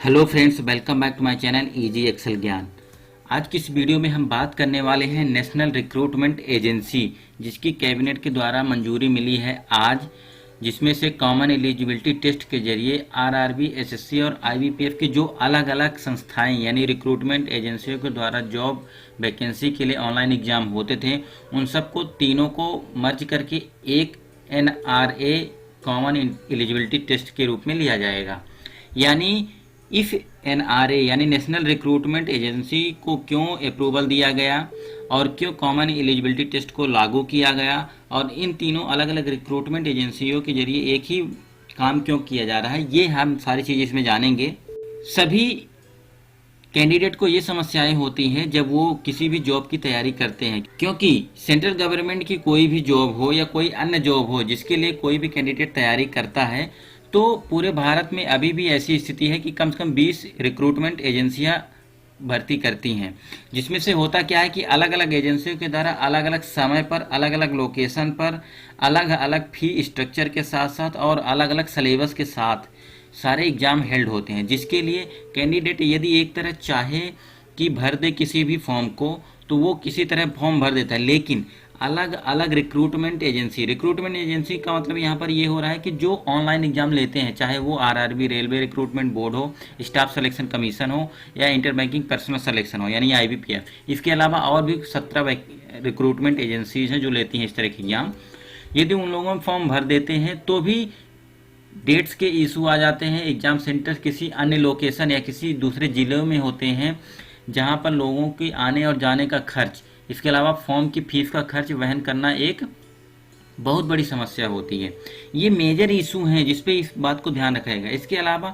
Hello friends, welcome back to my channel easy Excel Gyan. आज की इस वीडियो में हम बात करने वाले हैं नेशनल रिक्रूटमेंट एजेंसी, जिसकी कैबिनेट के द्वारा मंजूरी मिली है आज, जिसमें से कॉमन एलिजिबिलिटी टेस्ट के जरिए आरआरबी, एसएससी और आईबीपीएफ की जो अलग अलग संस्थाएं यानी रिक्रूटमेंट एजेंसियों के द्वारा जॉब वैकेंसी के लिए ऑनलाइन एग्जाम होते थे, उन सबको तीनों को मर्ज करके एक एनआरए कॉमन एलिजिबिलिटी टेस्ट के रूप में लिया जाएगा। यानी इफ एनआरए यानी नेशनल रिक्रूटमेंट एजेंसी को क्यों अप्रूवल दिया गया और क्यों कॉमन एलिजिबिलिटी टेस्ट को लागू किया गया और इन तीनों अलग अलग रिक्रूटमेंट एजेंसियों के जरिए एक ही काम क्यों किया जा रहा है, ये हम सारी चीज़ें इसमें जानेंगे। सभी कैंडिडेट को ये समस्याएं होती हैं जब वो किसी भी जॉब की तैयारी करते हैं, क्योंकि सेंट्रल गवर्नमेंट की कोई भी जॉब हो या कोई अन्य जॉब हो जिसके लिए कोई भी कैंडिडेट तैयारी करता है, तो पूरे भारत में अभी भी ऐसी स्थिति है कि कम से कम 20 रिक्रूटमेंट एजेंसियां भर्ती करती हैं, जिसमें से होता क्या है कि अलग अलग एजेंसियों के द्वारा अलग अलग समय पर, अलग अलग लोकेशन पर, अलग अलग फी स्ट्रक्चर के साथ साथ और अलग अलग सिलेबस के साथ सारे एग्जाम हेल्ड होते हैं, जिसके लिए कैंडिडेट यदि एक तरह चाहे कि भर दे किसी भी फॉर्म को तो वो किसी तरह फॉर्म भर देता है। लेकिन अलग अलग रिक्रूटमेंट एजेंसी का मतलब यहाँ पर ये हो रहा है कि जो ऑनलाइन एग्जाम लेते हैं, चाहे वो आरआरबी, रेलवे रिक्रूटमेंट बोर्ड हो, स्टाफ सिलेक्शन कमीशन हो या इंटर बैंकिंग पर्सनल सिलेक्शन हो यानी आईबीपीएफ, इसके अलावा और भी 17 रिक्रूटमेंट एजेंसीज हैं जो लेती हैं इस तरह के एग्जाम। यदि उन लोगों में फॉर्म भर देते हैं तो भी डेट्स के इशू आ जाते हैं। एग्जाम सेंटर किसी अन्य लोकेशन या किसी दूसरे जिलों में होते हैं जहां पर लोगों के आने और जाने का खर्च, इसके अलावा फॉर्म की फीस का खर्च वहन करना एक बहुत बड़ी समस्या होती है। ये मेजर इशू हैं जिस पे इस बात को ध्यान रखा जाएगा। इसके अलावा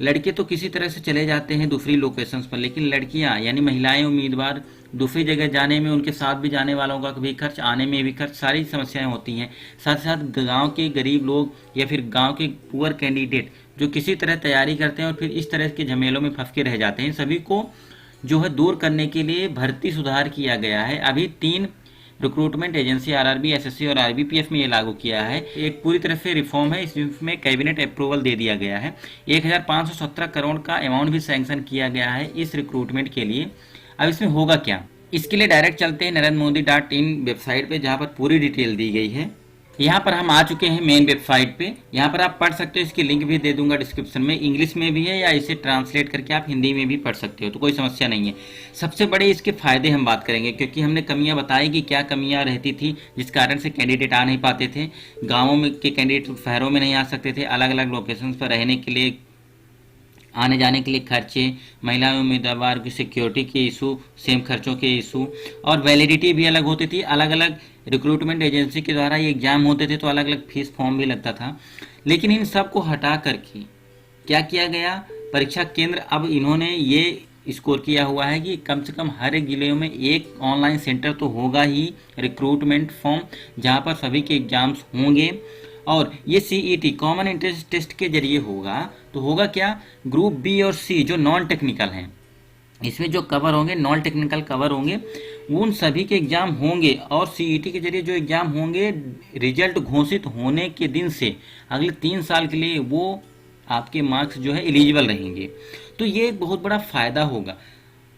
लड़के तो किसी तरह से चले जाते हैं दूसरी लोकेशंस पर, लेकिन लड़कियां यानी महिलाएं उम्मीदवार दूसरी जगह जाने में, उनके साथ भी जाने वालों का भी खर्च, आने में भी खर्च, सारी समस्याएं होती हैं। साथ साथ गांव के गरीब लोग या फिर गांव के पुअर कैंडिडेट जो किसी तरह तैयारी करते हैं और फिर इस तरह के झमेलों में फंस के रह जाते हैं, सभी को जो है दूर करने के लिए भर्ती सुधार किया गया है। अभी 3 रिक्रूटमेंट एजेंसी आरआरबी, एसएससी और आईबीपीएफ में ये लागू किया है। एक पूरी तरह से रिफॉर्म है, इसमें कैबिनेट अप्रूवल दे दिया गया है। 1517 करोड़ का अमाउंट भी सैंक्शन किया गया है इस रिक्रूटमेंट के लिए। अब इसमें होगा क्या, इसके लिए डायरेक्ट चलते हैं NarendraModi.in वेबसाइट पे, जहाँ पर पूरी डिटेल दी गई है। यहाँ पर हम आ चुके हैं मेन वेबसाइट पे। यहाँ पर आप पढ़ सकते हो, इसकी लिंक भी दे दूंगा डिस्क्रिप्शन में, इंग्लिश में भी है या इसे ट्रांसलेट करके आप हिंदी में भी पढ़ सकते हो, तो कोई समस्या नहीं है। सबसे बड़े इसके फायदे हम बात करेंगे, क्योंकि हमने कमियां बताई कि क्या कमियां रहती थी जिस कारण से कैंडिडेट आ नहीं पाते थे। गाँवों में के कैंडिडेट शहरों में नहीं आ सकते थे, अलग अलग लोकेशन पर रहने के लिए, आने जाने के लिए खर्चे, महिला उम्मीदवार की सिक्योरिटी के इशू, सेम खर्चों के इशू, और वैलिडिटी भी अलग होती थी। अलग अलग रिक्रूटमेंट एजेंसी के द्वारा ये एग्जाम होते थे तो अलग अलग फीस फॉर्म भी लगता था। लेकिन इन सब को हटा करके क्या किया गया, परीक्षा केंद्र अब इन्होंने ये स्कोर किया हुआ है कि कम से कम हर एक जिले में एक ऑनलाइन सेंटर तो होगा ही रिक्रूटमेंट फॉर्म, जहाँ पर सभी के एग्जाम्स होंगे। और ये सीईटी कॉमन एंट्रेंस टेस्ट के जरिए होगा। तो होगा क्या, ग्रुप बी और सी जो नॉन टेक्निकल हैं, इसमें जो कवर होंगे, नॉन टेक्निकल कवर होंगे, वो उन सभी के एग्जाम होंगे। और सीईटी के जरिए जो एग्जाम होंगे, रिजल्ट घोषित होने के दिन से अगले 3 साल के लिए वो आपके मार्क्स जो है एलिजिबल रहेंगे। तो ये एक बहुत बड़ा फायदा होगा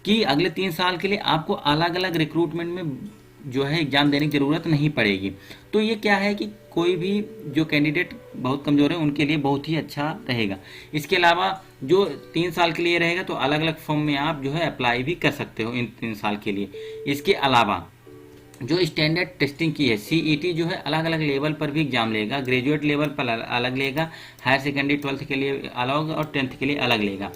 कि अगले 3 साल के लिए आपको अलग अलग रिक्रूटमेंट में जो है एग्जाम देने की जरूरत नहीं पड़ेगी। तो ये क्या है कि कोई भी जो कैंडिडेट बहुत कमजोर है उनके लिए बहुत ही अच्छा रहेगा। इसके अलावा जो 3 साल के लिए रहेगा तो अलग अलग फॉर्म में आप जो है अप्लाई भी कर सकते हो इन 3 साल के लिए। इसके अलावा जो स्टैंडर्ड टेस्टिंग की है, सीईटी जो है अलग अलग लेवल पर भी एग्जाम लेगा, ग्रेजुएट लेवल पर अलग लेगा, हायर सेकेंडरी 12th के लिए अलग और 10th के लिए अलग लेगा।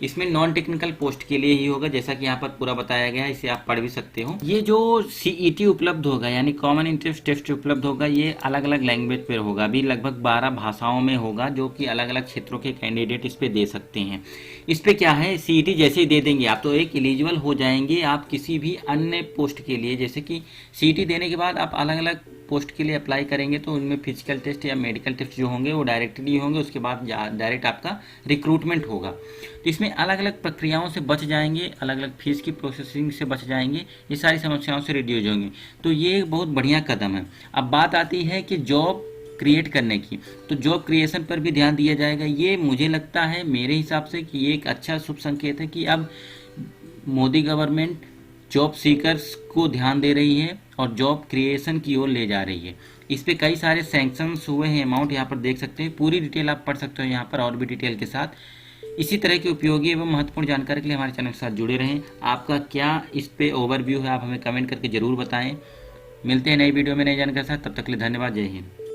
इसमें नॉन टेक्निकल पोस्ट के लिए ही होगा, जैसा कि यहाँ पर पूरा बताया गया है, इसे आप पढ़ भी सकते हो। ये जो सीईटी उपलब्ध होगा यानी कॉमन एंट्रेंस टेस्ट उपलब्ध होगा, ये अलग अलग लैंग्वेज पर होगा, अभी लगभग 12 भाषाओं में होगा, जो कि अलग अलग क्षेत्रों के कैंडिडेट इस पे दे सकते हैं। इस पे क्या है, सीईटी जैसे ही दे देंगे आप तो एक एलिजिबल हो जाएंगे आप किसी भी अन्य पोस्ट के लिए। जैसे कि सीईटी देने के बाद आप अलग अलग पोस्ट के लिए अप्लाई करेंगे तो उनमें फिजिकल टेस्ट या मेडिकल टेस्ट जो होंगे वो डायरेक्टली होंगे, उसके बाद डायरेक्ट आपका रिक्रूटमेंट होगा। तो इसमें अलग अलग प्रक्रियाओं से बच जाएंगे, अलग अलग फीस की प्रोसेसिंग से बच जाएंगे, ये सारी समस्याओं से रिड्यूस होंगे। तो ये बहुत बढ़िया कदम है। अब बात आती है कि जॉब क्रिएट करने की, तो जॉब क्रिएशन पर भी ध्यान दिया जाएगा। ये मुझे लगता है मेरे हिसाब से कि ये एक अच्छा शुभ संकेत है कि अब मोदी गवर्नमेंट जॉब सीकर्स को ध्यान दे रही है और जॉब क्रिएशन की ओर ले जा रही है। इस पे कई सारे सैंक्शंस हुए हैं, अमाउंट यहाँ पर देख सकते हैं, पूरी डिटेल आप पढ़ सकते हो यहाँ पर और भी डिटेल के साथ। इसी तरह की उपयोगी एवं महत्वपूर्ण जानकारी के लिए हमारे चैनल के साथ जुड़े रहें। आपका क्या इस पे ओवरव्यू है, आप हमें कमेंट करके जरूर बताएं। मिलते हैं नई वीडियो में नई जानकारी के साथ, तब तक के लिए धन्यवाद। जय हिंद।